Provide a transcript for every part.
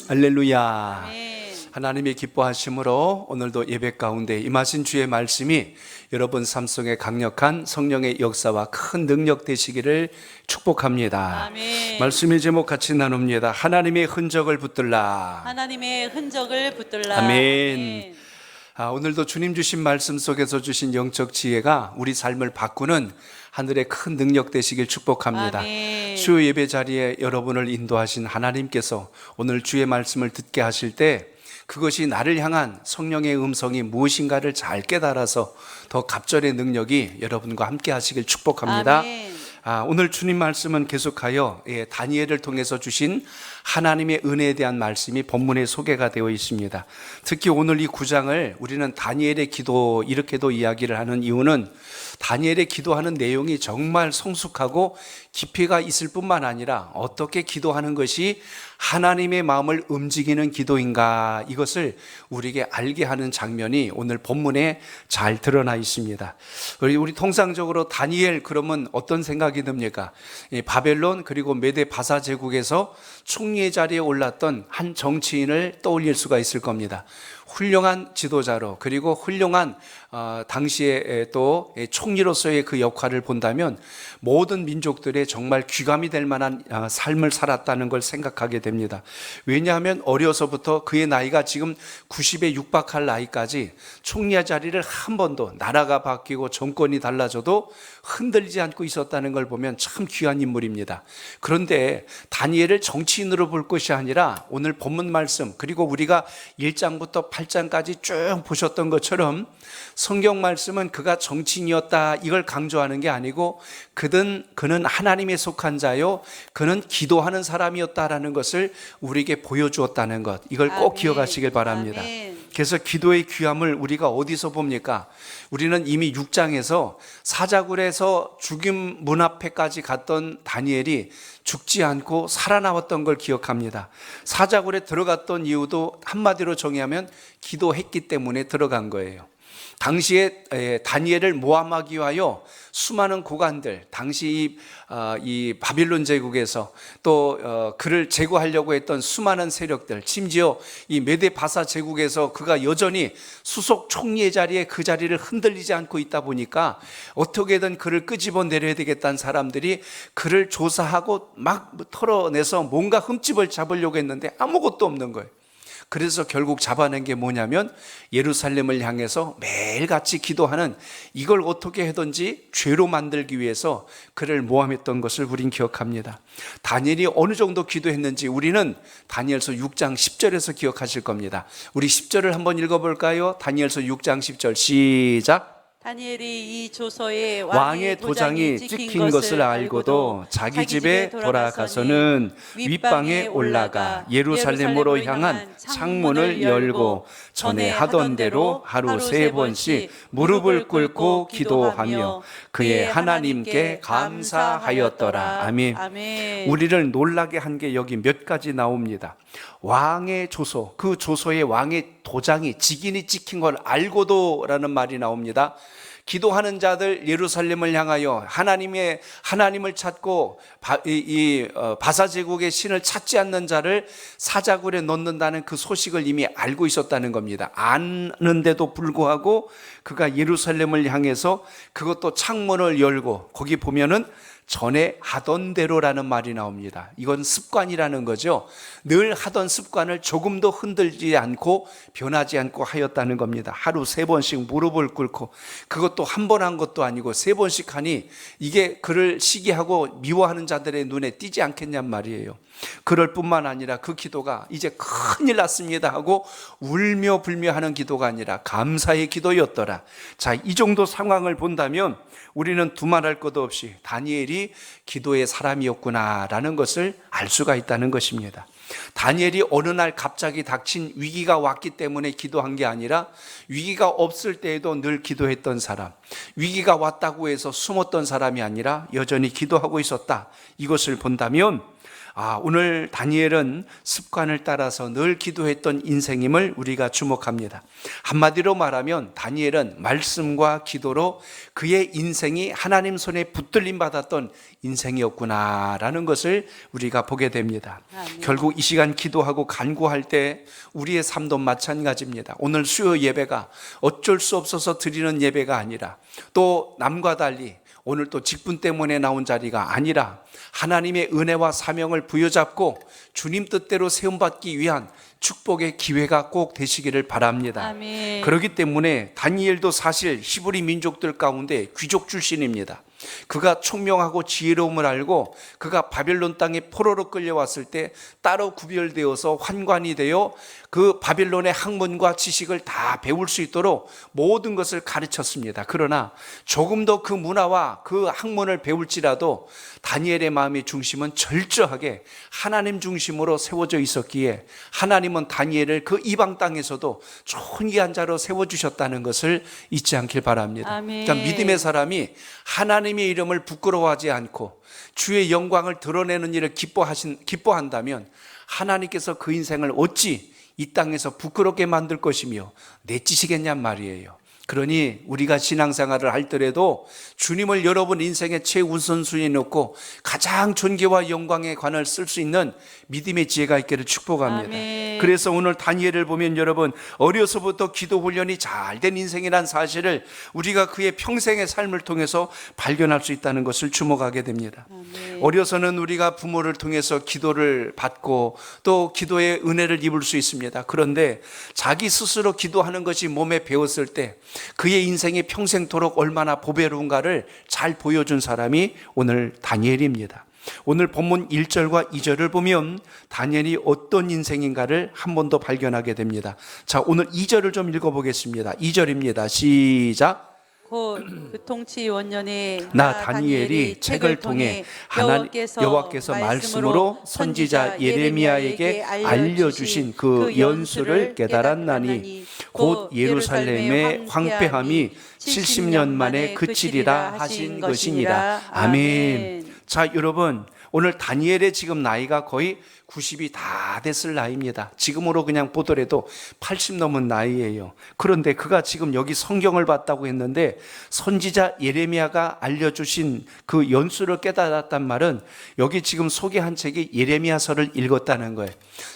할렐루야. 아멘. 하나님의 기뻐하심으로 오늘도 예배 가운데 임하신 주의 말씀이 여러분 삶 속에 강력한 성령의 역사와 큰 능력 되시기를 축복합니다. 아멘. 말씀의 제목 같이 나눕니다. 하나님의 흔적을 붙들라. 하나님의 흔적을 붙들라. 아멘. 오늘도 주님 주신 말씀 속에서 주신 영적 지혜가 우리 삶을 바꾸는 하늘의 큰 능력 되시길 축복합니다. 아멘. 주 예배 자리에 여러분을 인도하신 하나님께서 오늘 주의 말씀을 듣게 하실 때 그것이 나를 향한 성령의 음성이 무엇인가를 잘 깨달아서 더 갑절의 능력이 여러분과 함께 하시길 축복합니다. 아멘. 오늘 주님 말씀은 계속하여 다니엘을 통해서 주신 하나님의 은혜에 대한 말씀이 본문에 소개가 되어 있습니다. 특히 오늘 이 9장을 우리는 다니엘의 기도 이렇게도 이야기를 하는 이유는 다니엘의 기도하는 내용이 정말 성숙하고 깊이가 있을 뿐만 아니라 어떻게 기도하는 것이 하나님의 마음을 움직이는 기도인가, 이것을 우리에게 알게 하는 장면이 오늘 본문에 잘 드러나 있습니다. 우리 통상적으로 다니엘 그러면 어떤 생각이 듭니까? 바벨론 그리고 메데 바사 제국에서 총리의 자리에 올랐던 한 정치인을 떠올릴 수가 있을 겁니다. 훌륭한 지도자로, 그리고 훌륭한 당시에 또 총리로서의 그 역할을 본다면 모든 민족들의 정말 귀감이 될 만한 삶을 살았다는 걸 생각하게 됩니다. 왜냐하면 어려서부터 그의 나이가 지금 90에 육박할 나이까지 총리의 자리를 한 번도, 나라가 바뀌고 정권이 달라져도 흔들리지 않고 있었다는 걸 보면 참 귀한 인물입니다. 그런데 다니엘을 정치인으로 볼 것이 아니라 오늘 본문 말씀, 그리고 우리가 1장부터 8장까지 쭉 보셨던 것처럼 성경 말씀은 그가 정치인이었다 이걸 강조하는 게 아니고 그는 하나님에 속한 자요, 그는 기도하는 사람이었다라는 것을 우리에게 보여주었다는 것, 이걸 꼭 아멘. 기억하시길 바랍니다. 아멘. 그래서 기도의 귀함을 우리가 어디서 봅니까? 우리는 이미 6장에서 사자굴에서 죽임 문 앞에까지 갔던 다니엘이 죽지 않고 살아나왔던 걸 기억합니다. 사자굴에 들어갔던 이유도 한마디로 정의하면 기도했기 때문에 들어간 거예요. 당시에 다니엘을 모함하기 위하여 수많은 고관들, 당시 이 바빌론 제국에서 또 그를 제거하려고 했던 수많은 세력들, 심지어 이 메데 바사 제국에서 그가 여전히 수석 총리의 자리에 그 자리를 흔들리지 않고 있다 보니까 어떻게든 그를 끄집어내려야 되겠다는 사람들이 그를 조사하고 막 털어내서 뭔가 흠집을 잡으려고 했는데 아무것도 없는 거예요. 그래서 결국 잡아낸 게 뭐냐면 예루살렘을 향해서 매일같이 기도하는, 이걸 어떻게 하든지 죄로 만들기 위해서 그를 모함했던 것을 우린 기억합니다. 다니엘이 어느 정도 기도했는지 우리는 다니엘서 6장 10절에서 기억하실 겁니다. 우리 10절을 한번 읽어볼까요? 다니엘서 6장 10절 시작. 다니엘이 이 조서에 왕의 도장이 찍힌 것을 알고도 자기 집에 돌아가서는 윗방에 올라가 예루살렘으로 향한 창문을 열고 전에 하던 대로 하루 3번씩 무릎을 꿇고 기도하며 그의 하나님께 감사하였더라. 아멘. 아멘. 우리를 놀라게 한 게 여기 몇 가지 나옵니다. 왕의 조서, 그 조서에 왕의 도장이, 직인이 찍힌 걸 알고도 라는 말이 나옵니다. 기도하는 자들, 예루살렘을 향하여 하나님을 찾고 바사 제국의 신을 찾지 않는 자를 사자굴에 넣는다는 그 소식을 이미 알고 있었다는 겁니다. 아는데도 불구하고 그가 예루살렘을 향해서 그것도 창문을 열고, 거기 보면은 전에 하던 대로라는 말이 나옵니다. 이건 습관이라는 거죠. 늘 하던 습관을 조금도 흔들지 않고 변하지 않고 하였다는 겁니다. 하루 3번씩 무릎을 꿇고, 그것도 한 번 한 것도 아니고 3번씩 하니 이게 그를 시기하고 미워하는 자들의 눈에 띄지 않겠냔 말이에요. 그럴 뿐만 아니라 그 기도가 이제 큰일 났습니다 하고 울며 불며 하는 기도가 아니라 감사의 기도였더라. 자, 이 정도 상황을 본다면 우리는 두말할 것도 없이 다니엘이 기도의 사람이었구나라는 것을 알 수가 있다는 것입니다. 다니엘이 어느 날 갑자기 닥친 위기가 왔기 때문에 기도한 게 아니라 위기가 없을 때에도 늘 기도했던 사람, 위기가 왔다고 해서 숨었던 사람이 아니라 여전히 기도하고 있었다, 이것을 본다면 오늘 다니엘은 습관을 따라서 늘 기도했던 인생임을 우리가 주목합니다. 한마디로 말하면 다니엘은 말씀과 기도로 그의 인생이 하나님 손에 붙들림 받았던 인생이었구나라는 것을 우리가 보게 됩니다. 아멘. 결국 이 시간 기도하고 간구할 때 우리의 삶도 마찬가지입니다. 오늘 수요 예배가 어쩔 수 없어서 드리는 예배가 아니라 또 남과 달리 오늘 또 직분 때문에 나온 자리가 아니라 하나님의 은혜와 사명을 부여잡고 주님 뜻대로 세움받기 위한 축복의 기회가 꼭 되시기를 바랍니다. 아멘. 그렇기 때문에 다니엘도 사실 히브리 민족들 가운데 귀족 출신입니다. 그가 총명하고 지혜로움을 알고 그가 바벨론 땅에 포로로 끌려왔을 때 따로 구별되어서 환관이 되어 그 바벨론의 학문과 지식을 다 배울 수 있도록 모든 것을 가르쳤습니다. 그러나 조금 더 그 문화와 그 학문을 배울지라도 다니엘의 마음의 중심은 철저하게 하나님 중심으로 세워져 있었기에 하나님은 다니엘을 그 이방 땅에서도 존귀한 자로 세워주셨다는 것을 잊지 않길 바랍니다. 아멘. 그러니까 믿음의 사람이 하나님의 이름을 부끄러워하지 않고 주의 영광을 드러내는 일을 기뻐한다면 하나님께서 그 인생을 어찌 이 땅에서 부끄럽게 만들 것이며 내치시겠냔 말이에요. 그러니 우리가 신앙생활을 할 때라도 주님을 여러분 인생의 최우선순위에 놓고 가장 존귀와 영광의 관을 쓸 수 있는 믿음의 지혜가 있기를 축복합니다. 아멘. 그래서 오늘 다니엘을 보면 여러분 어려서부터 기도 훈련이 잘 된 인생이란 사실을 우리가 그의 평생의 삶을 통해서 발견할 수 있다는 것을 주목하게 됩니다. 아멘. 어려서는 우리가 부모를 통해서 기도를 받고 또 기도의 은혜를 입을 수 있습니다. 그런데 자기 스스로 기도하는 것이 몸에 배웠을 때 그의 인생이 평생토록 얼마나 보배로운가를 잘 보여준 사람이 오늘 다니엘입니다. 오늘 본문 1절과 2절을 보면 다니엘이 어떤 인생인가를 한 번 더 발견하게 됩니다. 자, 오늘 2절을 좀 읽어보겠습니다. 2절입니다. 시작. 곧 그 통치 원년에 나 다니엘이 책을 통해 여호와께서 말씀으로 선지자 예레미야에게 알려주신 그 연수를 깨달았나니 곧 예루살렘의 황폐함이 70년 만에 그치리라 하신 것이니라. 아멘. 자, 여러분 오늘 다니엘의 지금 나이가 거의 90이 다 됐을 나이입니다. 지금으로 그냥 보더라도 80 넘은 나이예요. 그런데 그가 지금 여기 성경을 봤다고 했는데 선지자 예레미야가 알려주신 그 연수를 깨달았단 말은 여기 지금 소개한 책이 예레미야서를 읽었다는 거예요.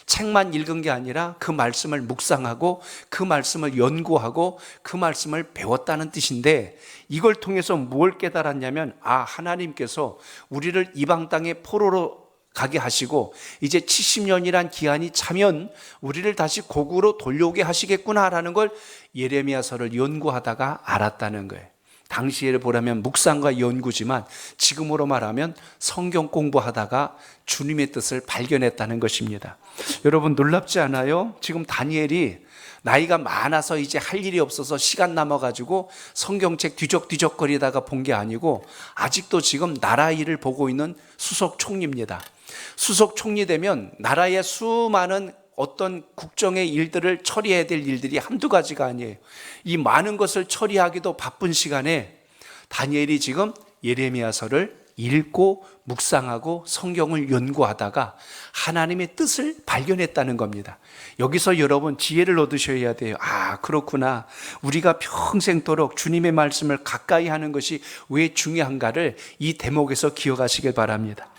책만 읽은 게 아니라 그 말씀을 묵상하고 그 말씀을 연구하고 그 말씀을 배웠다는 뜻인데 이걸 통해서 뭘 깨달았냐면 하나님께서 우리를 이방 땅에 포로로 가게 하시고 이제 70년이란 기한이 차면 우리를 다시 고국으로 돌려오게 하시겠구나라는 걸 예레미야서를 연구하다가 알았다는 거예요. 당시에 보라면 묵상과 연구지만 지금으로 말하면 성경 공부하다가 주님의 뜻을 발견했다는 것입니다. 여러분 놀랍지 않아요? 지금 다니엘이 나이가 많아서 이제 할 일이 없어서 시간 남아가지고 성경책 뒤적뒤적거리다가 본 게 아니고 아직도 지금 나라 일을 보고 있는 수석 총리입니다. 수석 총리 되면 나라의 수많은 어떤 국정의 일들을 처리해야 될 일들이 한두 가지가 아니에요. 이 많은 것을 처리하기도 바쁜 시간에 다니엘이 지금 예레미야서를 읽고 묵상하고 성경을 연구하다가 하나님의 뜻을 발견했다는 겁니다. 여기서 여러분 지혜를 얻으셔야 돼요. 그렇구나. 우리가 평생도록 주님의 말씀을 가까이 하는 것이 왜 중요한가를 이 대목에서 기억하시길 바랍니다.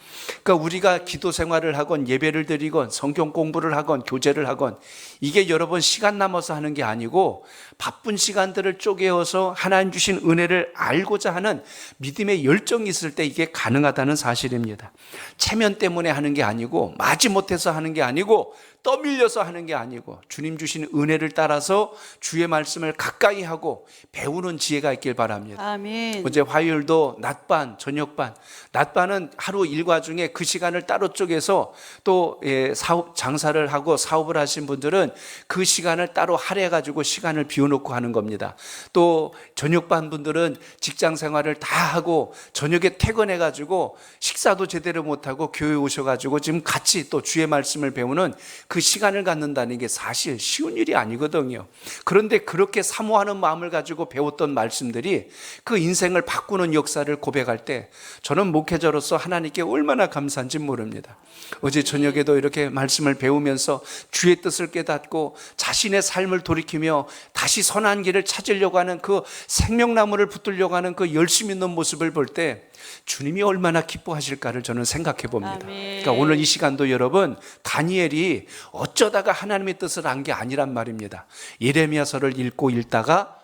그러니까 우리가 기도 생활을 하건 예배를 드리건 성경 공부를 하건 교제를 하건 이게 여러분 시간 남아서 하는 게 아니고 바쁜 시간들을 쪼개어서 하나님 주신 은혜를 알고자 하는 믿음의 열정이 있을 때 이게 가능하다는 사실입니다. 체면 때문에 하는 게 아니고 마지못해서 하는 게 아니고 떠밀려서 하는 게 아니고 주님 주신 은혜를 따라서 주의 말씀을 가까이 하고 배우는 지혜가 있길 바랍니다. 아멘. 어제 화요일도 낮반, 저녁반, 낮반은 하루 일과 중에 그 시간을 따로 쪼개서 또 사업, 장사를 하고 사업을 하신 분들은 그 시간을 따로 할애해가지고 시간을 비워놓고 하는 겁니다. 또 저녁반 분들은 직장 생활을 다 하고 저녁에 퇴근해가지고 식사도 제대로 못하고 교회 오셔가지고 지금 같이 또 주의 말씀을 배우는 그 시간을 갖는다는 게 사실 쉬운 일이 아니거든요. 그런데 그렇게 사모하는 마음을 가지고 배웠던 말씀들이 그 인생을 바꾸는 역사를 고백할 때 저는 목회자로서 하나님께 얼마나 감사한지 모릅니다. 어제 저녁에도 이렇게 말씀을 배우면서 주의 뜻을 깨닫고 자신의 삶을 돌이키며 다시 선한 길을 찾으려고 하는 그 생명나무를 붙들려고 하는 그 열심 있는 모습을 볼 때 주님이 얼마나 기뻐하실까를 저는 생각해 봅니다. 그러니까 오늘 이 시간도 여러분, 다니엘이 어쩌다가 하나님의 뜻을 안 게 아니란 말입니다. 예레미야서를 읽다가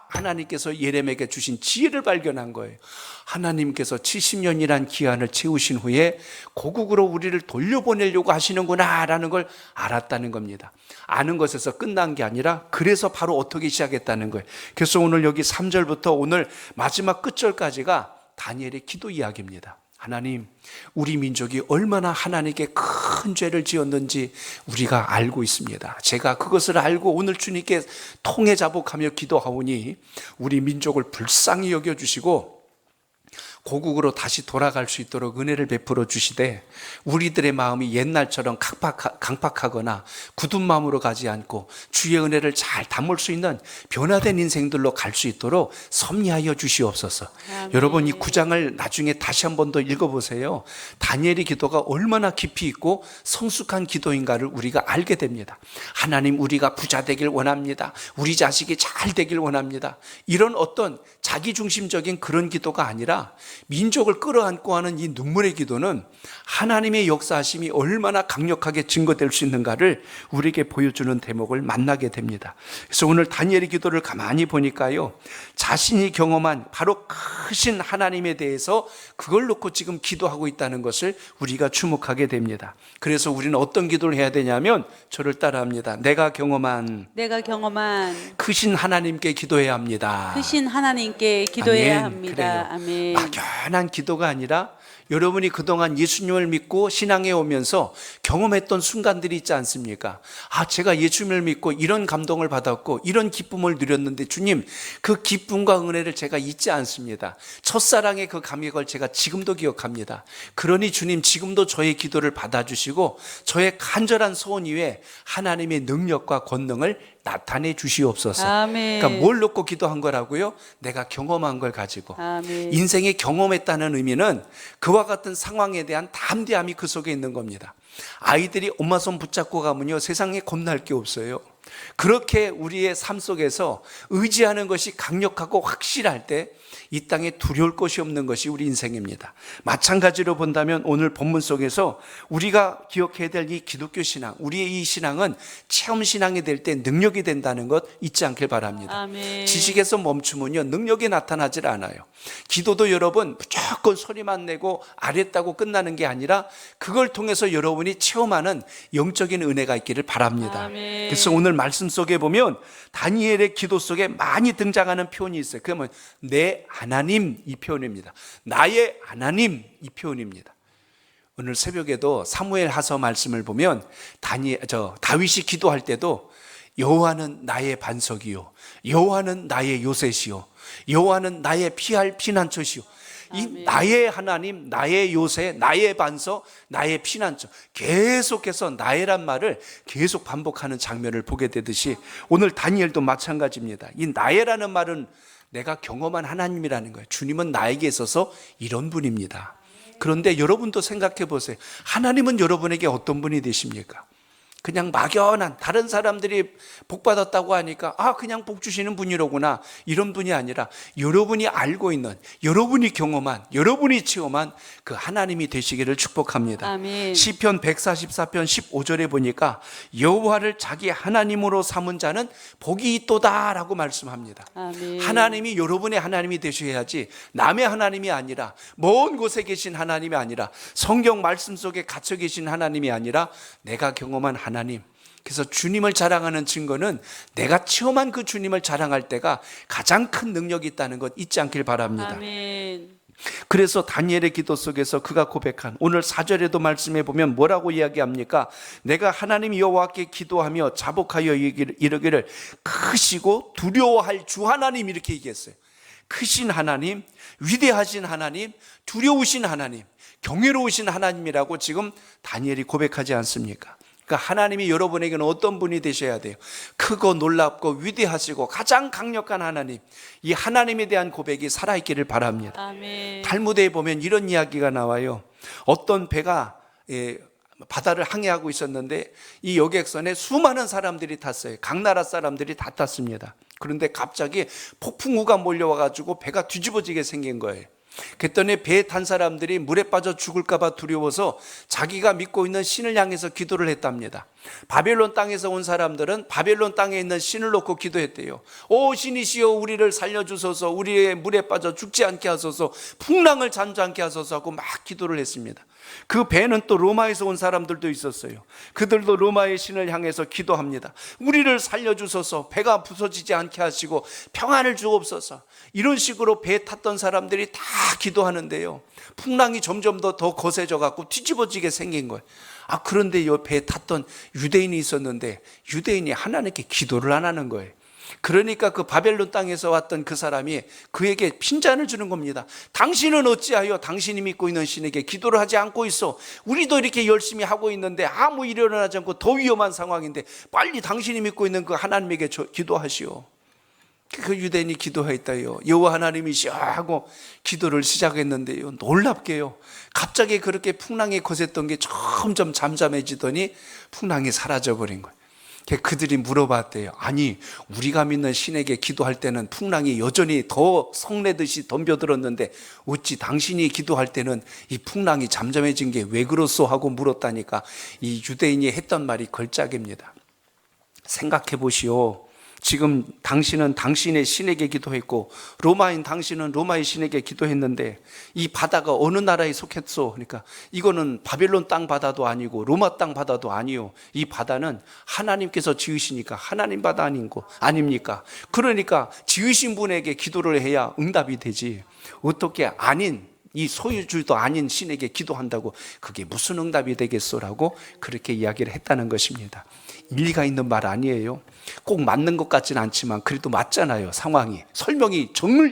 하나님께서 예레미야에게 주신 지혜를 발견한 거예요. 하나님께서 70년이란 기한을 채우신 후에 고국으로 우리를 돌려보내려고 하시는구나 라는 걸 알았다는 겁니다. 아는 것에서 끝난 게 아니라 그래서 바로 어떻게 시작했다는 거예요. 그래서 오늘 여기 3절부터 오늘 마지막 끝절까지가 다니엘의 기도 이야기입니다. 하나님, 우리 민족이 얼마나 하나님께 큰 죄를 지었는지 우리가 알고 있습니다. 제가 그것을 알고 오늘 주님께 통해 자복하며 기도하오니 우리 민족을 불쌍히 여겨주시고 고국으로 다시 돌아갈 수 있도록 은혜를 베풀어 주시되 우리들의 마음이 옛날처럼 강팍하거나 굳은 마음으로 가지 않고 주의 은혜를 잘 담을 수 있는 변화된 인생들로 갈 수 있도록 섭리하여 주시옵소서. 여러분, 이 9장을 나중에 다시 한 번 더 읽어보세요. 다니엘의 기도가 얼마나 깊이 있고 성숙한 기도인가를 우리가 알게 됩니다. 하나님, 우리가 부자 되길 원합니다. 우리 자식이 잘 되길 원합니다. 이런 어떤 자기중심적인 그런 기도가 아니라 민족을 끌어안고 하는 이 눈물의 기도는 하나님의 역사하심이 얼마나 강력하게 증거될 수 있는가를 우리에게 보여주는 대목을 만나게 됩니다. 그래서 오늘 다니엘의 기도를 가만히 보니까요, 자신이 경험한 바로 크신 하나님에 대해서 그걸 놓고 지금 기도하고 있다는 것을 우리가 주목하게 됩니다. 그래서 우리는 어떤 기도를 해야 되냐면 저를 따라합니다. 내가 경험한 크신 하나님께 기도해야 합니다. 크신 하나님께 기도해야 아멘. 합니다. 그래요. 아멘. 막연한 기도가 아니라 여러분이 그동안 예수님을 믿고 신앙에 오면서 경험했던 순간들이 있지 않습니까? 제가 예수님을 믿고 이런 감동을 받았고 이런 기쁨을 누렸는데 주님, 그 기쁨과 은혜를 제가 잊지 않습니다. 첫사랑의 그 감격을 제가 지금도 기억합니다. 그러니 주님, 지금도 저의 기도를 받아주시고 저의 간절한 소원 이외에 하나님의 능력과 권능을 나타내 주시옵소서. 아멘. 그러니까 뭘 놓고 기도한 거라고요? 내가 경험한 걸 가지고. 아멘. 인생에 경험했다는 의미는 그와 같은 상황에 대한 담대함이 그 속에 있는 겁니다. 아이들이 엄마 손 붙잡고 가면요, 세상에 겁날 게 없어요. 그렇게 우리의 삶 속에서 의지하는 것이 강력하고 확실할 때 이 땅에 두려울 것이 없는 것이 우리 인생입니다. 마찬가지로 본다면 오늘 본문 속에서 우리가 기억해야 될 이 기독교 신앙, 우리의 이 신앙은 체험 신앙이 될 때 능력이 된다는 것 잊지 않길 바랍니다. 아멘. 지식에서 멈추면요, 능력이 나타나질 않아요. 기도도 여러분 무조건 소리만 내고 아랬다고 끝나는 게 아니라 그걸 통해서 여러분이 체험하는 영적인 은혜가 있기를 바랍니다. 아멘. 그래서 오늘 말씀 속에 보면 다니엘의 기도 속에 많이 등장하는 표현이 있어요. 그러면 내 하나님, 이 표현입니다. 나의 하나님, 이 표현입니다. 오늘 새벽에도 사무엘하서 말씀을 보면 다윗이 기도할 때도 여호와는 나의 반석이요, 여호와는 나의 요새시요, 여호와는 나의 피할 피난처시요. 이 나의 하나님, 나의 요새, 나의 반석, 나의 피난처, 계속해서 나의란 말을 계속 반복하는 장면을 보게 되듯이 오늘 다니엘도 마찬가지입니다. 이 나의라는 말은 내가 경험한 하나님이라는 거예요. 주님은 나에게 있어서 이런 분입니다. 그런데 여러분도 생각해 보세요. 하나님은 여러분에게 어떤 분이 되십니까? 그냥 막연한, 다른 사람들이 복 받았다고 하니까 그냥 복 주시는 분이로구나, 이런 분이 아니라 여러분이 알고 있는, 여러분이 경험한, 여러분이 체험한 그 하나님이 되시기를 축복합니다. 아멘. 시편 144편 15절에 보니까 여호와를 자기 하나님으로 삼은 자는 복이 있도다라고 말씀합니다. 아멘. 하나님이 여러분의 하나님이 되셔야지 남의 하나님이 아니라, 먼 곳에 계신 하나님이 아니라, 성경 말씀 속에 갇혀 계신 하나님이 아니라 내가 경험한 하나님. 그래서 주님을 자랑하는 증거는 내가 체험한 그 주님을 자랑할 때가 가장 큰 능력이 있다는 것 잊지 않길 바랍니다. 아멘. 그래서 다니엘의 기도 속에서 그가 고백한 오늘 4절에도 말씀해 보면 뭐라고 이야기합니까? 내가 하나님 여호와께 기도하며 자복하여 이르기를 크시고 두려워할 주 하나님, 이렇게 얘기했어요. 크신 하나님, 위대하신 하나님, 두려우신 하나님, 경외로우신 하나님이라고 지금 다니엘이 고백하지 않습니까? 그러니까 그 하나님이 여러분에게는 어떤 분이 되셔야 돼요? 크고 놀랍고 위대하시고 가장 강력한 하나님, 이 하나님에 대한 고백이 살아있기를 바랍니다. 아멘. 탈무드에 보면 이런 이야기가 나와요. 어떤 배가 바다를 항해하고 있었는데 이 여객선에 수많은 사람들이 탔어요. 각 나라 사람들이 다 탔습니다. 그런데 갑자기 폭풍우가 몰려와가지고 배가 뒤집어지게 생긴 거예요. 그랬더니 배에 탄 사람들이 물에 빠져 죽을까 봐 두려워서 자기가 믿고 있는 신을 향해서 기도를 했답니다. 바벨론 땅에서 온 사람들은 바벨론 땅에 있는 신을 놓고 기도했대요. 오 신이시여, 우리를 살려주소서, 우리의 물에 빠져 죽지 않게 하소서, 풍랑을 잠잠케 하소서 하고 막 기도를 했습니다. 그 배는 또 로마에서 온 사람들도 있었어요. 그들도 로마의 신을 향해서 기도합니다. 우리를 살려주소서, 배가 부서지지 않게 하시고 평안을 주옵소서. 이런 식으로 배에 탔던 사람들이 다 기도하는데요, 풍랑이 점점 더 거세져 갖고 뒤집어지게 생긴 거예요. 그런데 이 배에 탔던 유대인이 있었는데 유대인이 하나님께 기도를 안 하는 거예요. 그러니까 그 바벨론 땅에서 왔던 그 사람이 그에게 핀잔을 주는 겁니다. 당신은 어찌하여 당신이 믿고 있는 신에게 기도를 하지 않고 있어? 우리도 이렇게 열심히 하고 있는데 아무 일이 일어나지 않고 더 위험한 상황인데 빨리 당신이 믿고 있는 그 하나님에게 기도하시오. 그 유대인이 기도했다요. 여호와 하나님이시여 하고 기도를 시작했는데요, 놀랍게요, 갑자기 그렇게 풍랑이 거셌던 게 점점 잠잠해지더니 풍랑이 사라져버린 거예요. 그들이 물어봤대요. 아니, 우리가 믿는 신에게 기도할 때는 풍랑이 여전히 더 성내듯이 덤벼들었는데 어찌 당신이 기도할 때는 이 풍랑이 잠잠해진 게 왜 그렇소 하고 물었다니까 이 유대인이 했던 말이 걸작입니다. 생각해 보시오. 지금 당신은 당신의 신에게 기도했고 로마인 당신은 로마의 신에게 기도했는데 이 바다가 어느 나라에 속했소? 그러니까 이거는 바벨론 땅 바다도 아니고 로마 땅 바다도 아니요, 이 바다는 하나님께서 지으시니까 하나님 바다 아닙니까? 그러니까 지으신 분에게 기도를 해야 응답이 되지, 어떻게 아닌 이 소유주도 아닌 신에게 기도한다고 그게 무슨 응답이 되겠소라고 그렇게 이야기를 했다는 것입니다. 일리가 있는 말 아니에요. 꼭 맞는 것 같지는 않지만 그래도 맞잖아요. 상황이, 설명이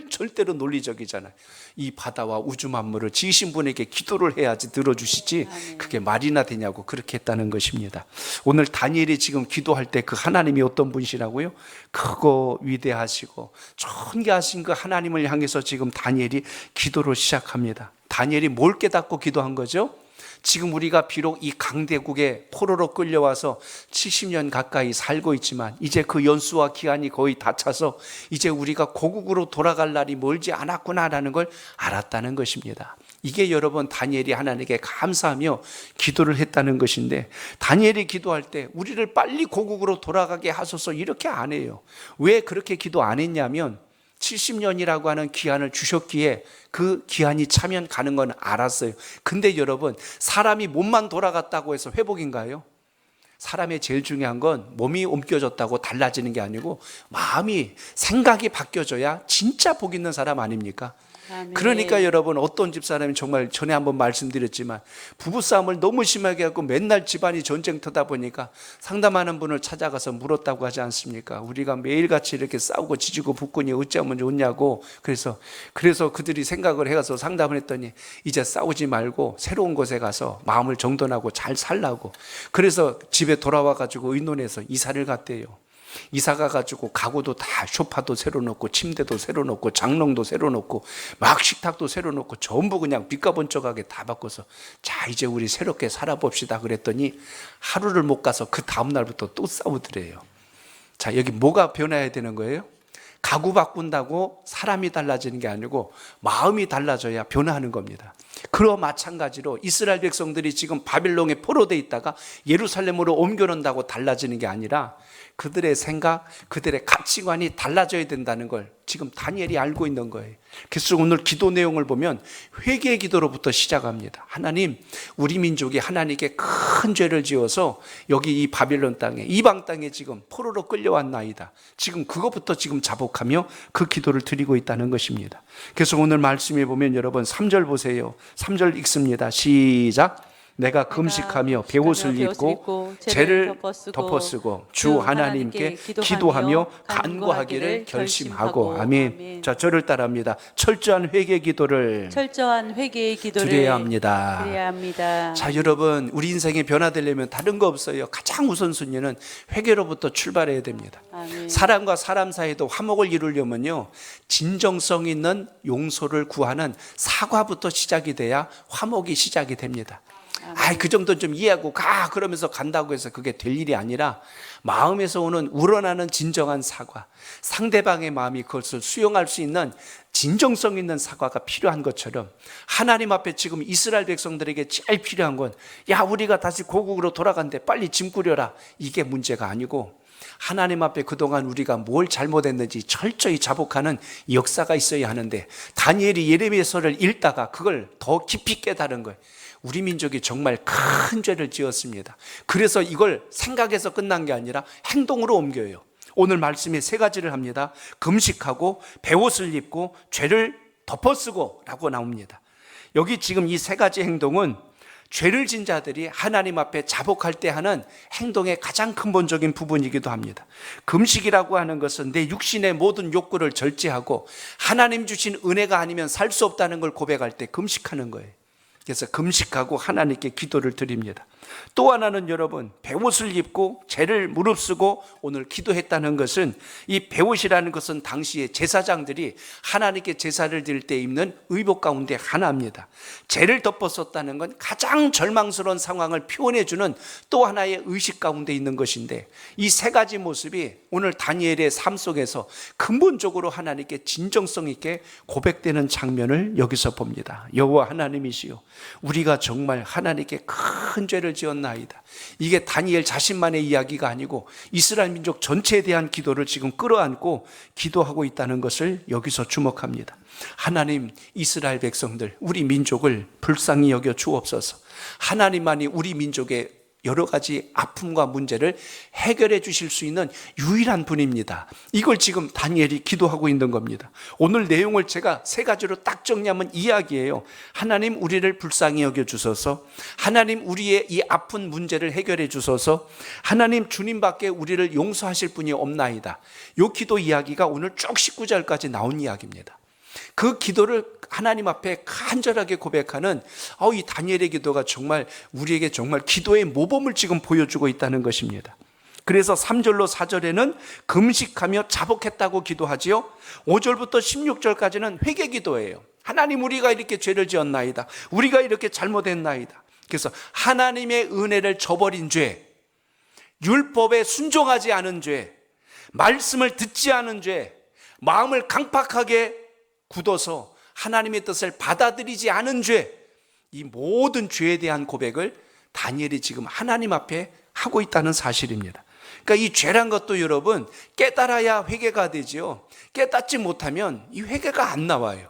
절대로 논리적이잖아요. 이 바다와 우주 만물을 지으신 분에게 기도를 해야지 들어주시지 그게 말이나 되냐고 그렇게 했다는 것입니다. 오늘 다니엘이 지금 기도할 때 그 하나님이 어떤 분이시라고요? 크고 위대하시고 존귀하신 그 하나님을 향해서 지금 다니엘이 기도를 시작합니다. 다니엘이 뭘 깨닫고 기도한 거죠? 지금 우리가 비록 이 강대국에 포로로 끌려와서 70년 가까이 살고 있지만 이제 그 연수와 기한이 거의 다 차서 이제 우리가 고국으로 돌아갈 날이 멀지 않았구나라는 걸 알았다는 것입니다. 이게 여러분 다니엘이 하나님께 감사하며 기도를 했다는 것인데, 다니엘이 기도할 때 우리를 빨리 고국으로 돌아가게 하소서 이렇게 안 해요. 왜 그렇게 기도 안 했냐면 70년이라고 하는 기한을 주셨기에 그 기한이 차면 가는 건 알았어요. 근데 여러분, 사람이 몸만 돌아갔다고 해서 회복인가요? 사람의 제일 중요한 건 몸이 옮겨졌다고 달라지는 게 아니고 마음이, 생각이 바뀌어져야 진짜 복 있는 사람 아닙니까? 아멘. 그러니까 여러분, 어떤 집사람이 정말 전에 한번 말씀드렸지만 부부싸움을 너무 심하게 하고 맨날 집안이 전쟁터다 보니까 상담하는 분을 찾아가서 물었다고 하지 않습니까? 우리가 매일같이 이렇게 싸우고 지지고 붓고니 어찌하면 좋냐고. 그래서 그들이 생각을 해가서 상담을 했더니 이제 싸우지 말고 새로운 곳에 가서 마음을 정돈하고 잘 살라고. 그래서 집에 돌아와가지고 의논해서 이사를 갔대요. 이사 가가지고 가구도 다 소파도 새로 놓고 침대도 새로 놓고 장롱도 새로 놓고 막 식탁도 새로 놓고 전부 그냥 빚가번쩍하게 다 바꿔서 자 이제 우리 새롭게 살아봅시다 그랬더니 하루를 못 가서 그 다음날부터 또 싸우더래요. 자, 여기 뭐가 변해야 되는 거예요? 가구 바꾼다고 사람이 달라지는 게 아니고 마음이 달라져야 변화하는 겁니다. 그와 마찬가지로 이스라엘 백성들이 지금 바빌론에 포로되어 있다가 예루살렘으로 옮겨놓는다고 달라지는 게 아니라 그들의 생각, 그들의 가치관이 달라져야 된다는 걸 지금 다니엘이 알고 있는 거예요. 그래서 오늘 기도 내용을 보면 회개의 기도로부터 시작합니다. 하나님, 우리 민족이 하나님께 큰 죄를 지어서 여기 이 바빌론 땅에, 이방 땅에 지금 포로로 끌려왔나이다. 지금 그것부터 지금 자복하며 그 기도를 드리고 있다는 것입니다. 그래서 오늘 말씀에 보면 여러분 3절 보세요. 3절 읽습니다. 시작. 내가 금식하며 배옷을 입고 죄를 덮어쓰고 주 하나님께 기도하며 간구하기를 결심하고. 아멘. 자, 저를 따라합니다. 철저한 회개 기도를 철저한 회개의 기도를 드려야 합니다. 드려야 합니다. 자, 여러분, 우리 인생이 변화되려면 다른 거 없어요. 가장 우선순위는 회개로부터 출발해야 됩니다. 아멘. 사람과 사람 사이도 화목을 이루려면요, 진정성 있는 용서를 구하는 사과부터 시작이 돼야 화목이 시작이 됩니다. 그 정도는 좀 이해하고 가 그러면서 간다고 해서 그게 될 일이 아니라 마음에서 오는 우러나는 진정한 사과, 상대방의 마음이 그것을 수용할 수 있는 진정성 있는 사과가 필요한 것처럼, 하나님 앞에 지금 이스라엘 백성들에게 제일 필요한 건, 야, 우리가 다시 고국으로 돌아간대, 빨리 짐 꾸려라, 이게 문제가 아니고, 하나님 앞에 그동안 우리가 뭘 잘못했는지 철저히 자복하는 역사가 있어야 하는데, 다니엘이 예레미야서를 읽다가 그걸 더 깊이 깨달은 거예요. 우리 민족이 정말 큰 죄를 지었습니다. 그래서 이걸 생각해서 끝난 게 아니라 행동으로 옮겨요. 오늘 말씀에 세 가지를 합니다. 금식하고 배옷을 입고 죄를 덮어쓰고 라고 나옵니다. 여기 지금 이 세 가지 행동은 죄를 진 자들이 하나님 앞에 자복할 때 하는 행동의 가장 근본적인 부분이기도 합니다. 금식이라고 하는 것은 내 육신의 모든 욕구를 절제하고 하나님 주신 은혜가 아니면 살 수 없다는 걸 고백할 때 금식하는 거예요. 그래서 금식하고 하나님께 기도를 드립니다. 또 하나는 여러분, 배옷을 입고 죄를 무릅쓰고 오늘 기도했다는 것은, 이 배옷이라는 것은 당시에 제사장들이 하나님께 제사를 드릴 때 입는 의복 가운데 하나입니다. 죄를 덮었었다는 건 가장 절망스러운 상황을 표현해 주는 또 하나의 의식 가운데 있는 것인데, 이 세 가지 모습이 오늘 다니엘의 삶 속에서 근본적으로 하나님께 진정성 있게 고백되는 장면을 여기서 봅니다. 여호와 하나님이시여, 우리가 정말 하나님께 큰 죄를 지었나이다. 이게 다니엘 자신만의 이야기가 아니고 이스라엘 민족 전체에 대한 기도를 지금 끌어안고 기도하고 있다는 것을 여기서 주목합니다. 하나님, 이스라엘 백성들, 우리 민족을 불쌍히 여겨 주옵소서. 하나님만이 우리 민족의 여러 가지 아픔과 문제를 해결해 주실 수 있는 유일한 분입니다. 이걸 지금 다니엘이 기도하고 있는 겁니다. 오늘 내용을 제가 세 가지로 딱 정리하면 이야기예요. 하나님, 우리를 불쌍히 여겨 주소서. 하나님, 우리의 이 아픈 문제를 해결해 주소서. 하나님, 주님밖에 우리를 용서하실 분이 없나이다. 이 기도 이야기가 오늘 쭉 19절까지 나온 이야기입니다. 그 기도를 하나님 앞에 간절하게 고백하는 이 다니엘의 기도가 정말 우리에게 정말 기도의 모범을 지금 보여주고 있다는 것입니다. 그래서 3절로 4절에는 금식하며 자복했다고 기도하지요. 5절부터 16절까지는 회개 기도예요. 하나님, 우리가 이렇게 죄를 지었나이다. 우리가 이렇게 잘못했나이다. 그래서 하나님의 은혜를 저버린 죄, 율법에 순종하지 않은 죄, 말씀을 듣지 않은 죄, 마음을 강팍하게 굳어서 하나님의 뜻을 받아들이지 않은 죄, 이 모든 죄에 대한 고백을 다니엘이 지금 하나님 앞에 하고 있다는 사실입니다. 그러니까 이 죄란 것도 여러분 깨달아야 회개가 되지요. 깨닫지 못하면 이 회개가 안 나와요.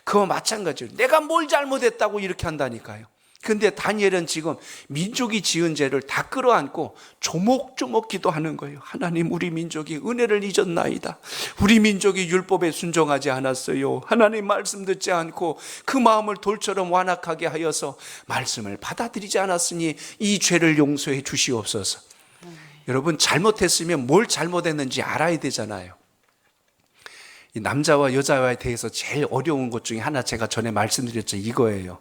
그와 마찬가지로 내가 뭘 잘못했다고 이렇게 한다니까요. 근데 다니엘은 지금 민족이 지은 죄를 다 끌어안고 조목조목 기도하는 거예요. 하나님, 우리 민족이 은혜를 잊었나이다. 우리 민족이 율법에 순종하지 않았어요. 하나님, 말씀 듣지 않고 그 마음을 돌처럼 완악하게 하여서 말씀을 받아들이지 않았으니 이 죄를 용서해 주시옵소서. 여러분, 잘못했으면 뭘 잘못했는지 알아야 되잖아요. 이 남자와 여자에 대해서 제일 어려운 것 중에 하나, 제가 전에 말씀드렸죠. 이거예요.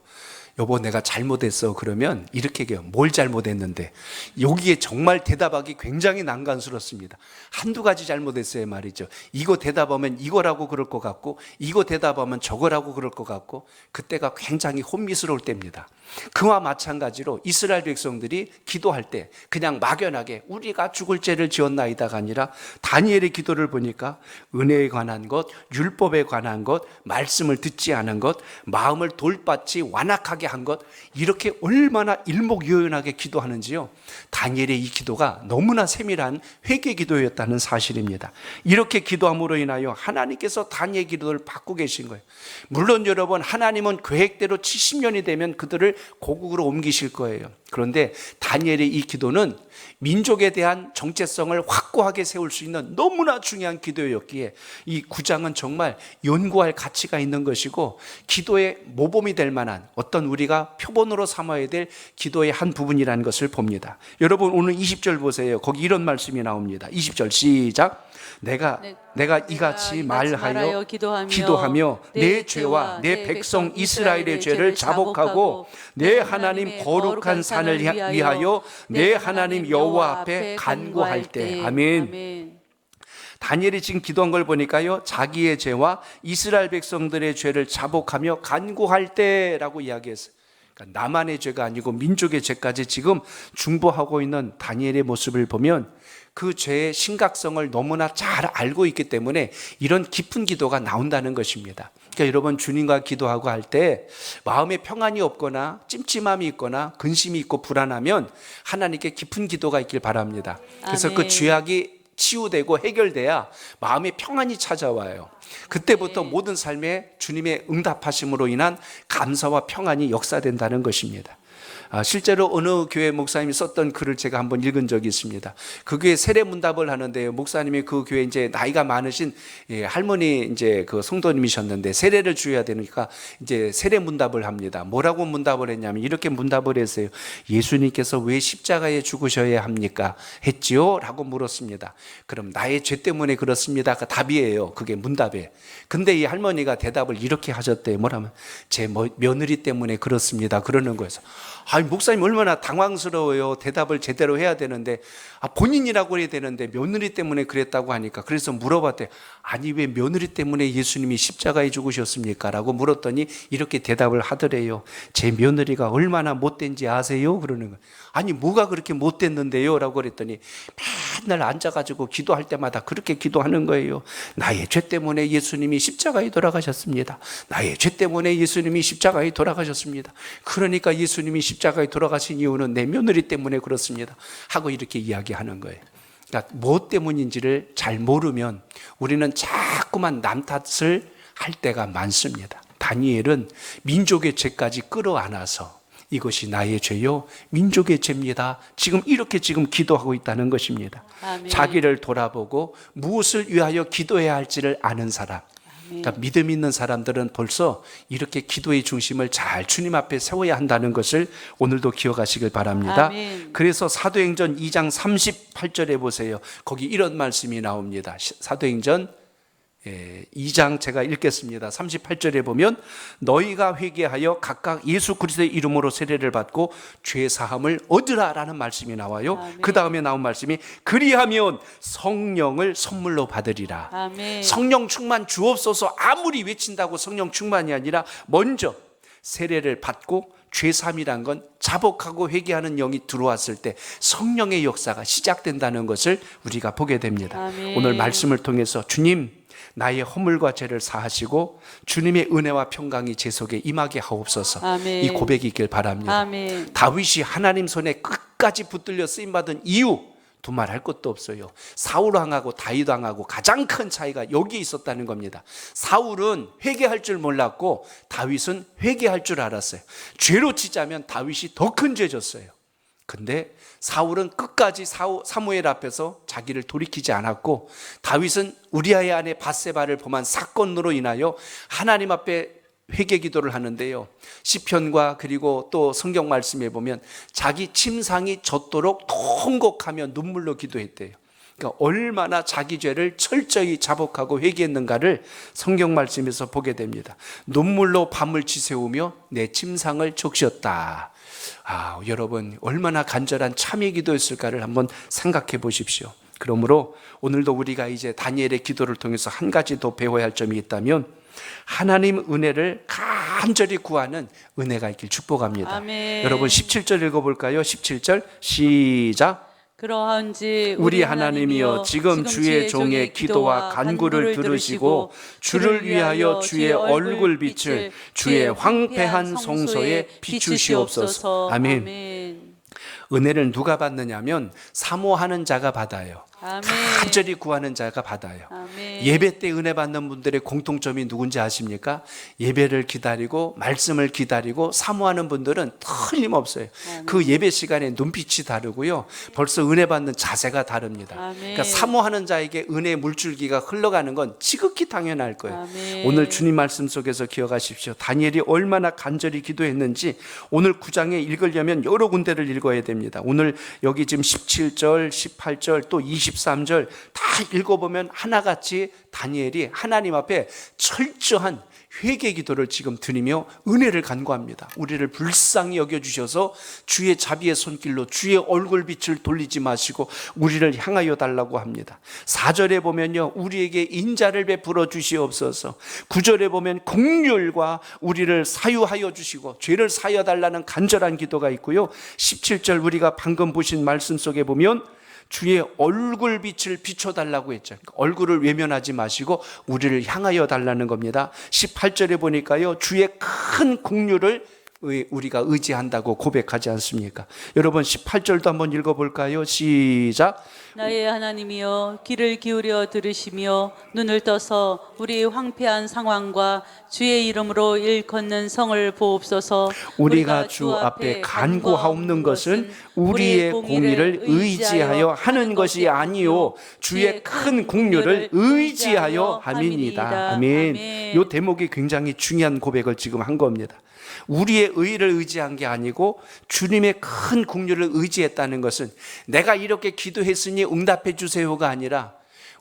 여보, 내가 잘못했어. 그러면 이렇게 얘기해요. 뭘 잘못했는데? 여기에 정말 대답하기 굉장히 난감스럽습니다. 한두 가지 잘못했어요 말이죠. 이거 대답하면 이거라고 그럴 것 같고, 이거 대답하면 저거라고 그럴 것 같고, 그때가 굉장히 혼미스러울 때입니다. 그와 마찬가지로 이스라엘 백성들이 기도할 때 그냥 막연하게 우리가 죽을 죄를 지었나이다가 아니라, 다니엘의 기도를 보니까 은혜에 관한 것, 율법에 관한 것, 말씀을 듣지 않은 것, 마음을 돌밭이 완악하게 한 것, 이렇게 얼마나 일목요연하게 기도하는지요. 다니엘의 이 기도가 너무나 세밀한 회개 기도였다는 사실입니다. 이렇게 기도함으로 인하여 하나님께서 다니엘의 기도를 받고 계신 거예요. 물론 여러분, 하나님은 계획대로 70년이 되면 그들을 고국으로 옮기실 거예요. 그런데 다니엘의 이 기도는 민족에 대한 정체성을 확고하게 세울 수 있는 너무나 중요한 기도였기에 이 9장은 정말 연구할 가치가 있는 것이고 기도의 모범이 될 만한 어떤 우리가 표본으로 삼아야 될 기도의 한 부분이라는 것을 봅니다. 여러분 오늘 20절 보세요. 거기 이런 말씀이 나옵니다. 20절 시작. 내가 이같이 말하여 기도하며 내 죄와 내 백성 이스라엘의 죄를 자복하고 내 하나님 거룩한 산을 위하여 내 하나님 여호와 앞에 간구할 때. 아멘. 다니엘이 지금 기도한 걸 보니까요, 자기의 죄와 이스라엘 백성들의 죄를 자복하며 간구할 때라고 이야기했어요. 그러니까 나만의 죄가 아니고 민족의 죄까지 지금 중보하고 있는 다니엘의 모습을 보면 그 죄의 심각성을 너무나 잘 알고 있기 때문에 이런 깊은 기도가 나온다는 것입니다. 그러니까 여러분 주님과 기도하고 할 때 마음에 평안이 없거나 찜찜함이 있거나 근심이 있고 불안하면 하나님께 깊은 기도가 있길 바랍니다. 그래서 아멘. 그 죄악이 치유되고 해결돼야 마음에 평안이 찾아와요. 그때부터 모든 삶에 주님의 응답하심으로 인한 감사와 평안이 역사된다는 것입니다. 실제로 어느 교회 목사님이 썼던 글을 제가 한번 읽은 적이 있습니다. 그 교회 세례 문답을 하는데요. 목사님이 그 교회 이제 나이가 많으신 할머니 이제 그 성도님이셨는데 세례를 주어야 되니까 이제 세례 문답을 합니다. 뭐라고 문답을 했냐면 이렇게 문답을 했어요. 예수님께서 왜 십자가에 죽으셔야 합니까? 했지요? 라고 물었습니다. 그럼 나의 죄 때문에 그렇습니다. 그 답이에요. 그게 문답에. 근데 이 할머니가 대답을 이렇게 하셨대요. 뭐라면 제 며느리 때문에 그렇습니다. 그러는 거예요. 아니 목사님 얼마나 당황스러워요. 대답을 제대로 해야 되는데 본인이라고 해야 되는데 며느리 때문에 그랬다고 하니까 그래서 물어봤대. 아니 왜 며느리 때문에 예수님이 십자가에 죽으셨습니까? 라고 물었더니 이렇게 대답을 하더래요. 제 며느리가 얼마나 못된지 아세요? 그러는 거예요. 아니 뭐가 그렇게 못됐는데요? 라고 그랬더니 맨날 앉아가지고 기도할 때마다 그렇게 기도하는 거예요. 나의 죄 때문에 예수님이 십자가에 돌아가셨습니다. 나의 죄 때문에 예수님이 십자가에 돌아가셨습니다. 그러니까 예수님이 십자가에 돌아가신 이유는 내 며느리 때문에 그렇습니다. 하고 이렇게 이야기하는 거예요. 그러니까 무엇 때문인지를 잘 모르면 우리는 자꾸만 남 탓을 할 때가 많습니다. 다니엘은 민족의 죄까지 끌어안아서 이것이 나의 죄요 민족의 죄입니다. 지금 이렇게 기도하고 있다는 것입니다. 아멘. 자기를 돌아보고 무엇을 위하여 기도해야 할지를 아는 사람. 그러니까 믿음 있는 사람들은 벌써 이렇게 기도의 중심을 잘 주님 앞에 세워야 한다는 것을 오늘도 기억하시길 바랍니다. 아멘. 그래서 사도행전 2장 38절에 보세요. 거기 이런 말씀이 나옵니다. 사도행전 2장 제가 읽겠습니다. 38절에 보면 너희가 회개하여 각각 예수 그리스도의 이름으로 세례를 받고 죄 사함을 얻으라 라는 말씀이 나와요. 아멘. 그 다음에 나온 말씀이 그리하면 성령을 선물로 받으리라. 아멘. 성령 충만 주옵소서 아무리 외친다고 성령 충만이 아니라 먼저 세례를 받고 죄삼이란 건 자복하고 회개하는 영이 들어왔을 때 성령의 역사가 시작된다는 것을 우리가 보게 됩니다. 아멘. 오늘 말씀을 통해서 주님 나의 허물과 죄를 사하시고 주님의 은혜와 평강이 제 속에 임하게 하옵소서. 아멘. 이 고백이 있길 바랍니다. 아멘. 다윗이 하나님 손에 끝까지 붙들려 쓰임받은 이유 두말할 것도 없어요. 사울 왕하고 다윗 왕하고 가장 큰 차이가 여기에 있었다는 겁니다. 사울은 회개할 줄 몰랐고 다윗은 회개할 줄 알았어요. 죄로 치자면 다윗이 더 큰 죄 졌어요. 근데 사울은 끝까지 사무엘 앞에서 자기를 돌이키지 않았고 다윗은 우리아의 아내 밧세바를 범한 사건으로 인하여 하나님 앞에 회개 기도를 하는데요. 시편과 그리고 또 성경 말씀에 보면 자기 침상이 젖도록 통곡하며 눈물로 기도했대요. 그러니까 얼마나 자기 죄를 철저히 자복하고 회개했는가를 성경 말씀에서 보게 됩니다. 눈물로 밤을 지새우며 내 침상을 적셨다. 여러분 얼마나 간절한 참회 기도였을까를 한번 생각해 보십시오. 그러므로 오늘도 우리가 이제 다니엘의 기도를 통해서 한 가지 더 배워야 할 점이 있다면 하나님 은혜를 간절히 구하는 은혜가 있길 축복합니다. 아멘. 여러분 17절 읽어볼까요? 17절 시작. 그러한지 우리 하나님이여 지금 주의 종의 기도와 간구를 들으시고 주를 위하여 주의 얼굴빛을 주의 황폐한 성소에 비추시옵소서. 아멘. 은혜를 누가 받느냐면 사모하는 자가 받아요. 아멘. 간절히 구하는 자가 받아요. 아멘. 예배 때 은혜 받는 분들의 공통점이 누군지 아십니까? 예배를 기다리고 말씀을 기다리고 사모하는 분들은 틀림없어요. 그 예배 시간에 눈빛이 다르고요. 벌써 은혜 받는 자세가 다릅니다. 아멘. 그러니까 사모하는 자에게 은혜의 물줄기가 흘러가는 건 지극히 당연할 거예요. 아멘. 오늘 주님 말씀 속에서 기억하십시오. 다니엘이 얼마나 간절히 기도했는지 오늘 9장에 읽으려면 여러 군데를 읽어야 됩니다. 오늘 여기 지금 17절, 18절 또 23절 다 읽어보면 하나같이 다니엘이 하나님 앞에 철저한 회개 기도를 지금 드리며 은혜를 간구합니다. 우리를 불쌍히 여겨주셔서 주의 자비의 손길로 주의 얼굴빛을 돌리지 마시고 우리를 향하여 달라고 합니다. 4절에 보면요, 우리에게 인자를 베풀어 주시옵소서. 9절에 보면 긍휼과 우리를 사유하여 주시고 죄를 사여 달라는 간절한 기도가 있고요. 17절 우리가 방금 보신 말씀 속에 보면 주의 얼굴빛을 비춰달라고 했죠. 그러니까 얼굴을 외면하지 마시고 우리를 향하여 달라는 겁니다. 18절에 보니까요, 주의 큰 긍휼을 우리가 의지한다고 고백하지 않습니까? 여러분 18절도 한번 읽어볼까요? 시작. 나의 하나님이여, 귀를 기울여 들으시며 눈을 떠서 우리의 황폐한 상황과 주의 이름으로 일컫는 성을 보옵소서. 우리가 주 앞에 간구하옵는 것은 우리의 공의를 의지하여 하는 것이 아니요 주의 큰 긍휼을 의지하여 함이니이다. 아멘. 이 대목이 굉장히 중요한 고백을 지금 한 겁니다. 우리의 의를 의지한 게 아니고 주님의 큰 긍휼을 의지했다는 것은 내가 이렇게 기도했으니 응답해 주세요가 아니라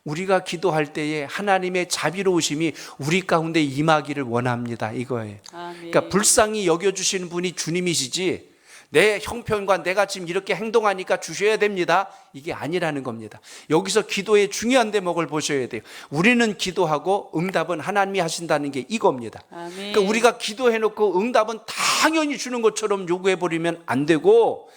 우리가 기도할 때에 하나님의 자비로우심이 우리 가운데 임하기를 원합니다, 이거예요. 그러니까 불쌍히 여겨주시는 분이 주님이시지 내 형편과 내가 지금 이렇게 행동하니까 주셔야 됩니다, 이게 아니라는 겁니다. 여기서 기도의 중요한 대목을 보셔야 돼요. 우리는 기도하고 응답은 하나님이 하신다는 게 이겁니다. 그러니까 우리가 기도해놓고 응답은 당연히 주는 것처럼 요구해버리면 안 되고,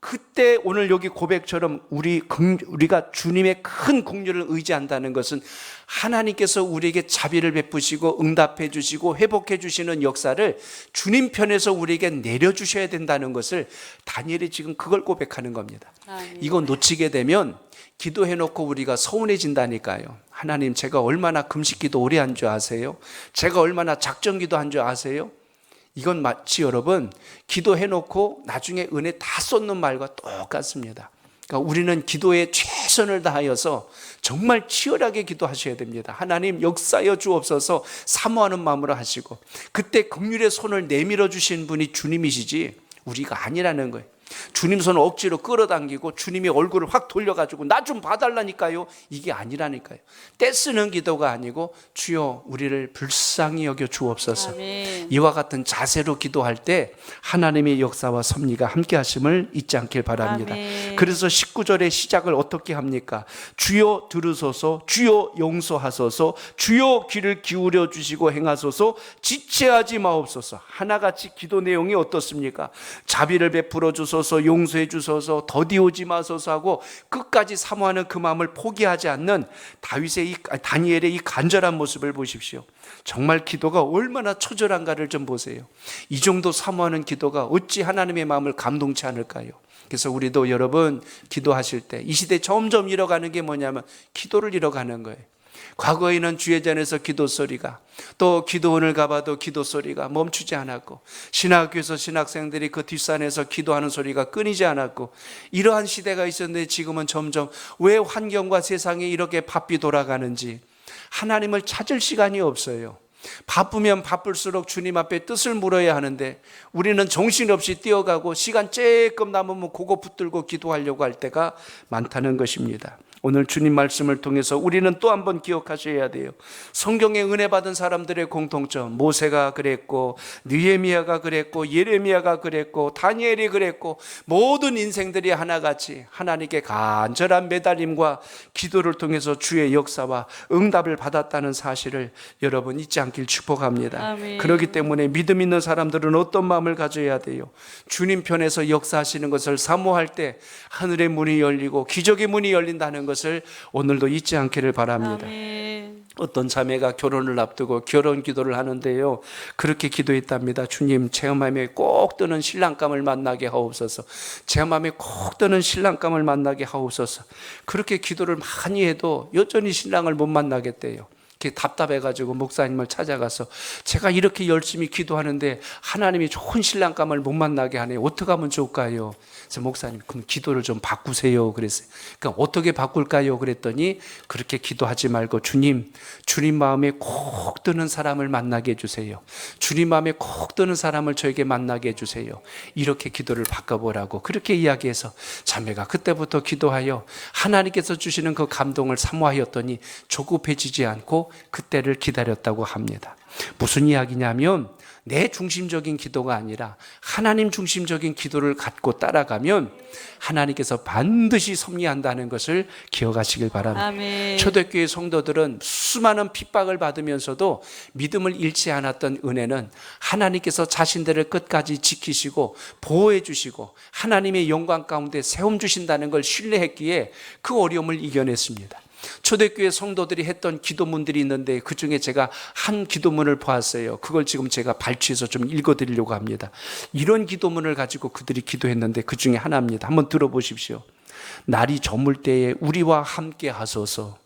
그때 오늘 여기 고백처럼 우리가 주님의 큰 긍휼을 의지한다는 것은 하나님께서 우리에게 자비를 베푸시고 응답해 주시고 회복해 주시는 역사를 주님 편에서 우리에게 내려주셔야 된다는 것을 다니엘이 지금 그걸 고백하는 겁니다. 이거 놓치게 되면 기도해놓고 우리가 서운해진다니까요. 하나님, 제가 얼마나 금식기도 오래 한 줄 아세요? 제가 얼마나 작정기도 한 줄 아세요? 이건 마치 여러분 기도해놓고 나중에 은혜 다 쏟는 말과 똑같습니다. 그러니까 우리는 기도에 최선을 다하여서 정말 치열하게 기도하셔야 됩니다. 하나님 역사여 주옵소서 사모하는 마음으로 하시고, 그때 긍휼의 손을 내밀어 주신 분이 주님이시지 우리가 아니라는 거예요. 주님 손을 억지로 끌어당기고 주님의 얼굴을 확 돌려가지고 나 좀 봐달라니까요, 이게 아니라니까요. 떼쓰는 기도가 아니고 주여 우리를 불쌍히 여겨 주옵소서. 아멘. 이와 같은 자세로 기도할 때 하나님의 역사와 섭리가 함께 하심을 잊지 않길 바랍니다. 아멘. 그래서 19절의 시작을 어떻게 합니까? 주여 들으소서, 주여 용서하소서, 주여 귀를 기울여 주시고 행하소서, 지체하지 마옵소서. 하나같이 기도 내용이 어떻습니까? 자비를 베풀어 주소서, 용서해 주소서, 더디 오지 마소서 하고 끝까지 사모하는 그 마음을 포기하지 않는 다니엘의 이 간절한 모습을 보십시오. 정말 기도가 얼마나 처절한가를 좀 보세요. 이 정도 사모하는 기도가 어찌 하나님의 마음을 감동치 않을까요? 그래서 우리도 여러분 기도하실 때 이 시대 점점 잃어가는 게 뭐냐면 기도를 잃어가는 거예요. 과거에는 주회전에서 기도 소리가, 또 기도원을 가봐도 기도 소리가 멈추지 않았고, 신학교에서 신학생들이 그 뒷산에서 기도하는 소리가 끊이지 않았고, 이러한 시대가 있었는데 지금은 점점 왜 환경과 세상이 이렇게 바삐 돌아가는지 하나님을 찾을 시간이 없어요. 바쁘면 바쁠수록 주님 앞에 뜻을 물어야 하는데 우리는 정신없이 뛰어가고 시간 쬐끔 남으면 그거 붙들고 기도하려고 할 때가 많다는 것입니다. 오늘 주님 말씀을 통해서 우리는 또 한 번 기억하셔야 돼요. 성경에 은혜 받은 사람들의 공통점, 모세가 그랬고 느헤미야가 그랬고 예레미야가 그랬고 다니엘이 그랬고 모든 인생들이 하나같이 하나님께 간절한 매달림과 기도를 통해서 주의 역사와 응답을 받았다는 사실을 여러분 잊지 않길 축복합니다. 아멘. 그렇기 때문에 믿음 있는 사람들은 어떤 마음을 가져야 돼요? 주님 편에서 역사하시는 것을 사모할 때 하늘의 문이 열리고 기적의 문이 열린다는 것을 오늘도 잊지 않기를 바랍니다. 아멘. 어떤 자매가 결혼을 앞두고 결혼 기도를 하는데요, 그렇게 기도했답니다. 주님, 제 마음에 꼭 드는 신랑감을 만나게 하옵소서. 제 마음에 꼭 드는 신랑감을 만나게 하옵소서. 그렇게 기도를 많이 해도 여전히 신랑을 못 만나겠대요. 답답해가지고 목사님을 찾아가서 제가 이렇게 열심히 기도하는데 하나님이 좋은 신랑감을 못 만나게 하네요. 어떻게 하면 좋을까요? 그래서 목사님, 그럼 기도를 좀 바꾸세요 그랬어요. 그러니까 어떻게 바꿀까요? 그랬더니 그렇게 기도하지 말고 주님 마음에 꼭 드는 사람을 만나게 해주세요. 주님 마음에 꼭 드는 사람을 저에게 만나게 해주세요. 이렇게 기도를 바꿔보라고 그렇게 이야기해서 자매가 그때부터 기도하여 하나님께서 주시는 그 감동을 사모하였더니 조급해지지 않고 그때를 기다렸다고 합니다. 무슨 이야기냐면 내 중심적인 기도가 아니라 하나님 중심적인 기도를 갖고 따라가면 하나님께서 반드시 섭리한다는 것을 기억하시길 바랍니다. 아멘. 초대교회 성도들은 수많은 핍박을 받으면서도 믿음을 잃지 않았던 은혜는 하나님께서 자신들을 끝까지 지키시고 보호해 주시고 하나님의 영광 가운데 세움 주신다는 걸 신뢰했기에 그 어려움을 이겨냈습니다. 초대교회 성도들이 했던 기도문들이 있는데 그 중에 제가 한 기도문을 보았어요. 그걸 지금 제가 발췌해서 좀 읽어드리려고 합니다. 이런 기도문을 가지고 그들이 기도했는데 그 중에 하나입니다. 한번 들어보십시오. 날이 저물 때에 우리와 함께 하소서.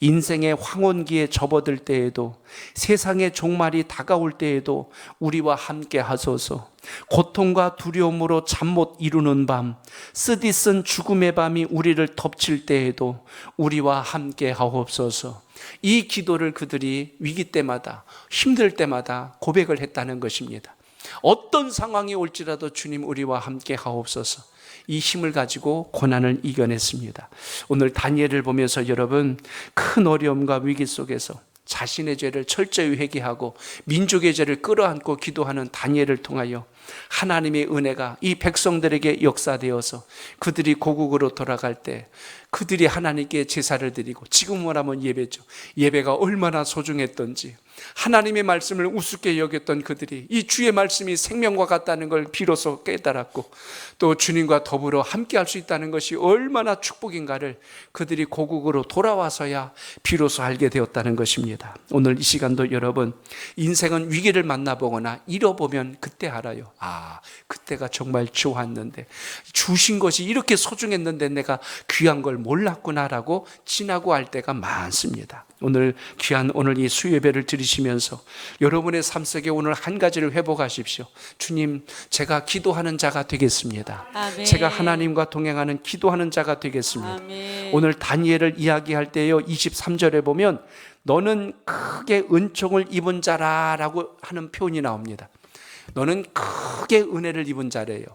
인생의 황혼기에 접어들 때에도 세상의 종말이 다가올 때에도 우리와 함께 하소서. 고통과 두려움으로 잠 못 이루는 밤, 쓰디쓴 죽음의 밤이 우리를 덮칠 때에도 우리와 함께 하옵소서. 이 기도를 그들이 위기 때마다 힘들 때마다 고백을 했다는 것입니다. 어떤 상황이 올지라도 주님 우리와 함께 하옵소서. 이 힘을 가지고 고난을 이겨냈습니다. 오늘 다니엘을 보면서 여러분, 큰 어려움과 위기 속에서 자신의 죄를 철저히 회개하고 민족의 죄를 끌어안고 기도하는 다니엘을 통하여 하나님의 은혜가 이 백성들에게 역사되어서 그들이 고국으로 돌아갈 때 그들이 하나님께 제사를 드리고, 지금 말하면 예배죠. 예배가 얼마나 소중했던지, 하나님의 말씀을 우습게 여겼던 그들이 이 주의 말씀이 생명과 같다는 걸 비로소 깨달았고, 또 주님과 더불어 함께 할 수 있다는 것이 얼마나 축복인가를 그들이 고국으로 돌아와서야 비로소 알게 되었다는 것입니다. 오늘 이 시간도 여러분, 인생은 위기를 만나보거나 잃어보면 그때 알아요. 아, 그때가 정말 좋았는데, 주신 것이 이렇게 소중했는데 내가 귀한 걸 몰랐구나라고 지나고 할 때가 많습니다. 오늘 귀한 오늘 이 수요예배를 드리시면서 여러분의 삶 속에 오늘 한 가지를 회복하십시오. 주님, 제가 기도하는 자가 되겠습니다. 아멘. 제가 하나님과 동행하는 기도하는 자가 되겠습니다. 아멘. 오늘 다니엘을 이야기할 때요, 23절에 보면 너는 크게 은총을 입은 자라라고 하는 표현이 나옵니다. 너는 크게 은혜를 입은 자래요.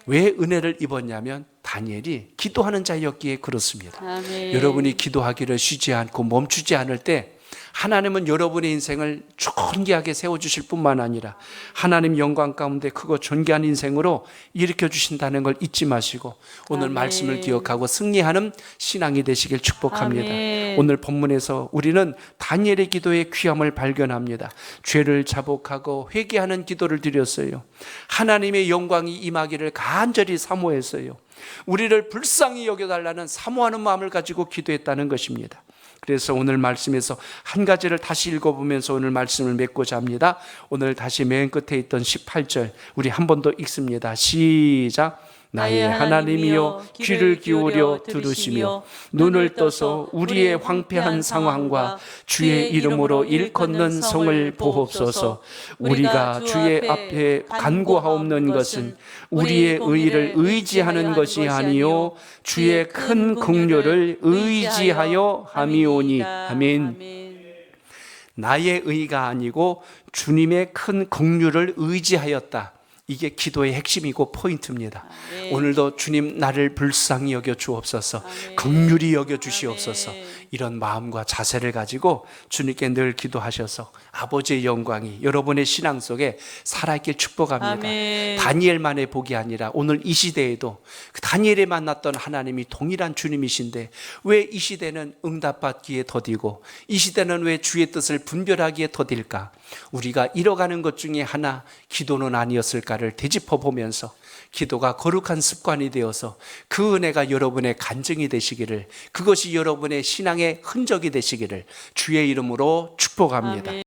왜 은혜를 입었냐면 다니엘이 기도하는 자였기에 그렇습니다. 아멘. 여러분이 기도하기를 쉬지 않고 멈추지 않을 때 하나님은 여러분의 인생을 존귀하게 세워주실 뿐만 아니라 하나님 영광 가운데 크고 존귀한 인생으로 일으켜주신다는 걸 잊지 마시고 오늘 아멘. 말씀을 기억하고 승리하는 신앙이 되시길 축복합니다. 아멘. 오늘 본문에서 우리는 다니엘의 기도의 귀함을 발견합니다. 죄를 자복하고 회개하는 기도를 드렸어요. 하나님의 영광이 임하기를 간절히 사모했어요. 우리를 불쌍히 여겨달라는 사모하는 마음을 가지고 기도했다는 것입니다. 그래서 오늘 말씀에서 한 가지를 다시 읽어보면서 오늘 말씀을 맺고자 합니다. 오늘 다시 맨 끝에 있던 18절 우리 한 번 더 읽습니다. 시작. 나의 하나님이여 귀를 기울여 들으시며 눈을 떠서 우리의 황폐한 상황과 주의 이름으로 일컫는 성을 보옵소서. 우리가 주의 앞에 간구하옵는 것은 우리의 의를 의지하는 것이 아니요 주의 큰 긍휼을 의지하여 함이오니. 아멘. 나의 의가 아니고 주님의 큰 긍휼을 의지하였다. 이게 기도의 핵심이고 포인트입니다. 아멘. 오늘도 주님 나를 불쌍히 여겨 주옵소서. 아멘. 긍휼히 여겨 주시옵소서. 아멘. 이런 마음과 자세를 가지고 주님께 늘 기도하셔서 아버지의 영광이 여러분의 신앙 속에 살아있길 축복합니다. 아멘. 다니엘만의 복이 아니라 오늘 이 시대에도 그 다니엘이 만났던 하나님이 동일한 주님이신데 왜 이 시대는 응답받기에 더디고 이 시대는 왜 주의 뜻을 분별하기에 더딜까? 우리가 잃어가는 것 중에 하나 기도는 아니었을까를 되짚어 보면서 기도가 거룩한 습관이 되어서 그 은혜가 여러분의 간증이 되시기를, 그것이 여러분의 신앙의 인생의 흔적이 되시기를 주의 이름으로 축복합니다. 아멘.